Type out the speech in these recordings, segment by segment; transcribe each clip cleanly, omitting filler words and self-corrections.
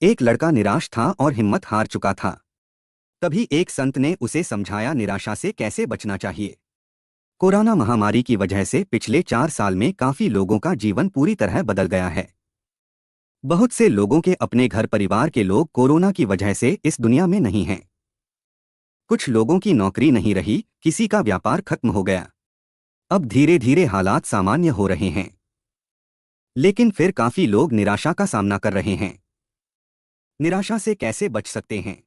एक लड़का निराश था और हिम्मत हार चुका था। तभी एक संत ने उसे समझाया निराशा से कैसे बचना चाहिए। कोरोना महामारी की वजह से पिछले 4 साल में काफी लोगों का जीवन पूरी तरह बदल गया है। बहुत से लोगों के अपने घर परिवार के लोग कोरोना की वजह से इस दुनिया में नहीं हैं। कुछ लोगों की नौकरी नहीं रही, किसी का व्यापार खत्म हो गया। अब धीरे धीरे हालात सामान्य हो रहे हैं, लेकिन फिर काफी लोग निराशा का सामना कर रहे हैं। निराशा से कैसे बच सकते हैं,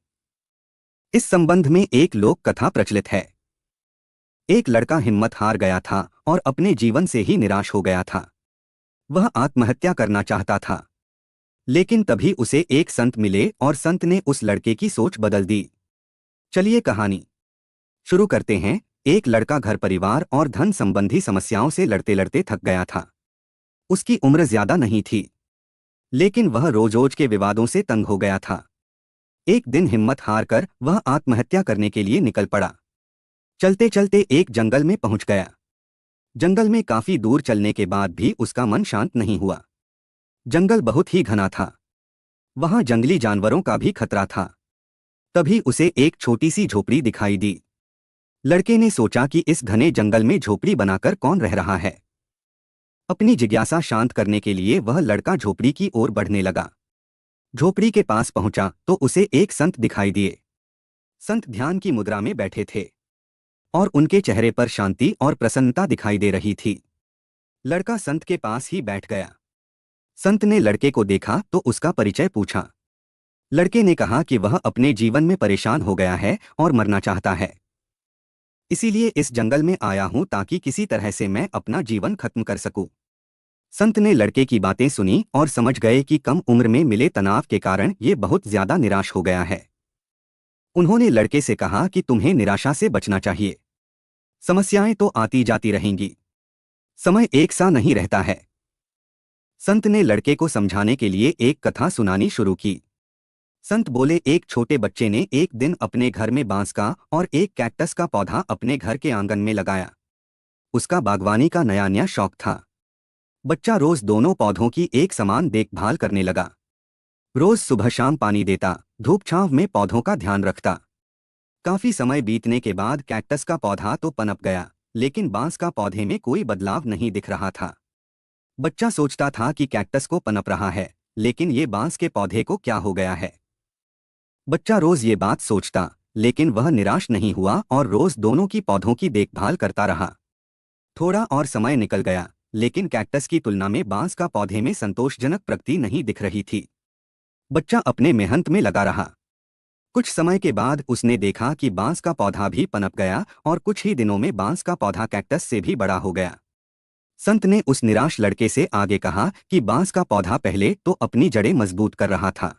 इस संबंध में एक लोक कथा प्रचलित है। एक लड़का हिम्मत हार गया था और अपने जीवन से ही निराश हो गया था। वह आत्महत्या करना चाहता था, लेकिन तभी उसे एक संत मिले और संत ने उस लड़के की सोच बदल दी। चलिए कहानी शुरू करते हैं। एक लड़का घर परिवार और धन संबंधी समस्याओं से लड़ते लड़ते थक गया था। उसकी उम्र ज्यादा नहीं थी, लेकिन वह रोज रोज के विवादों से तंग हो गया था। एक दिन हिम्मत हारकर वह आत्महत्या करने के लिए निकल पड़ा। चलते चलते एक जंगल में पहुंच गया। जंगल में काफी दूर चलने के बाद भी उसका मन शांत नहीं हुआ। जंगल बहुत ही घना था, वहां जंगली जानवरों का भी खतरा था। तभी उसे एक छोटी सी झोपड़ी दिखाई दी। लड़के ने सोचा कि इस घने जंगल में झोपड़ी बनाकर कौन रह रहा है। अपनी जिज्ञासा शांत करने के लिए वह लड़का झोपड़ी की ओर बढ़ने लगा। झोपड़ी के पास पहुंचा तो उसे एक संत दिखाई दिए। संत ध्यान की मुद्रा में बैठे थे और उनके चेहरे पर शांति और प्रसन्नता दिखाई दे रही थी। लड़का संत के पास ही बैठ गया। संत ने लड़के को देखा तो उसका परिचय पूछा। लड़के ने कहा कि वह अपने जीवन में परेशान हो गया है और मरना चाहता है। इसीलिए इस जंगल में आया हूं ताकि किसी तरह से मैं अपना जीवन खत्म कर सकूं। संत ने लड़के की बातें सुनी और समझ गए कि कम उम्र में मिले तनाव के कारण ये बहुत ज्यादा निराश हो गया है। उन्होंने लड़के से कहा कि तुम्हें निराशा से बचना चाहिए। समस्याएं तो आती जाती रहेंगी, समय एक सा नहीं रहता है। संत ने लड़के को समझाने के लिए एक कथा सुनानी शुरू की। संत बोले, एक छोटे बच्चे ने एक दिन अपने घर में बांस का और एक कैक्टस का पौधा अपने घर के आंगन में लगाया। उसका बागवानी का नया नया शौक था। बच्चा रोज दोनों पौधों की एक समान देखभाल करने लगा। रोज सुबह शाम पानी देता, धूप छांव में पौधों का ध्यान रखता। काफी समय बीतने के बाद कैक्टस का पौधा तो पनप गया, लेकिन बांस का पौधे में कोई बदलाव नहीं दिख रहा था। बच्चा सोचता था कि कैक्टस को पनप रहा है, लेकिन ये बांस के पौधे को क्या हो गया है। बच्चा रोज ये बात सोचता, लेकिन वह निराश नहीं हुआ और रोज दोनों की पौधों की देखभाल करता रहा। थोड़ा और समय निकल गया, लेकिन कैक्टस की तुलना में बांस का पौधे में संतोषजनक प्रगति नहीं दिख रही थी। बच्चा अपने मेहनत में लगा रहा। कुछ समय के बाद उसने देखा कि बांस का पौधा भी पनप गया और कुछ ही दिनों में बांस का पौधा कैक्टस से भी बड़ा हो गया। संत ने उस निराश लड़के से आगे कहा कि बांस का पौधा पहले तो अपनी जड़ें मजबूत कर रहा था,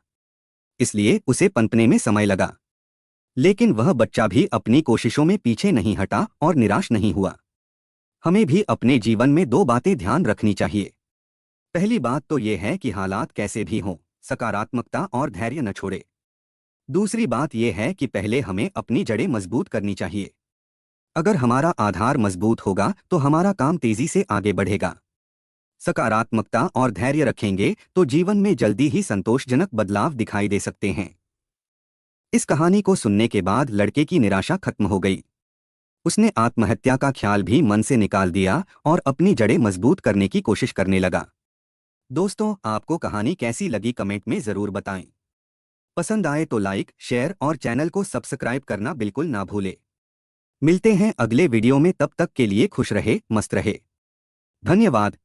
इसलिए उसे पनपने में समय लगा। लेकिन वह बच्चा भी अपनी कोशिशों में पीछे नहीं हटा और निराश नहीं हुआ। हमें भी अपने जीवन में दो बातें ध्यान रखनी चाहिए। पहली बात तो यह है कि हालात कैसे भी हों, सकारात्मकता और धैर्य न छोड़े। दूसरी बात यह है कि पहले हमें अपनी जड़ें मजबूत करनी चाहिए। अगर हमारा आधार मजबूत होगा तो हमारा काम तेजी से आगे बढ़ेगा। सकारात्मकता और धैर्य रखेंगे तो जीवन में जल्दी ही संतोषजनक बदलाव दिखाई दे सकते हैं। इस कहानी को सुनने के बाद लड़के की निराशा खत्म हो गई। उसने आत्महत्या का ख्याल भी मन से निकाल दिया और अपनी जड़ें मजबूत करने की कोशिश करने लगा। दोस्तों, आपको कहानी कैसी लगी कमेंट में जरूर बताएं। पसंद आए तो लाइक, शेयर और चैनल को सब्सक्राइब करना बिल्कुल ना भूलें। मिलते हैं अगले वीडियो में, तब तक के लिए खुश रहे, मस्त रहे। धन्यवाद।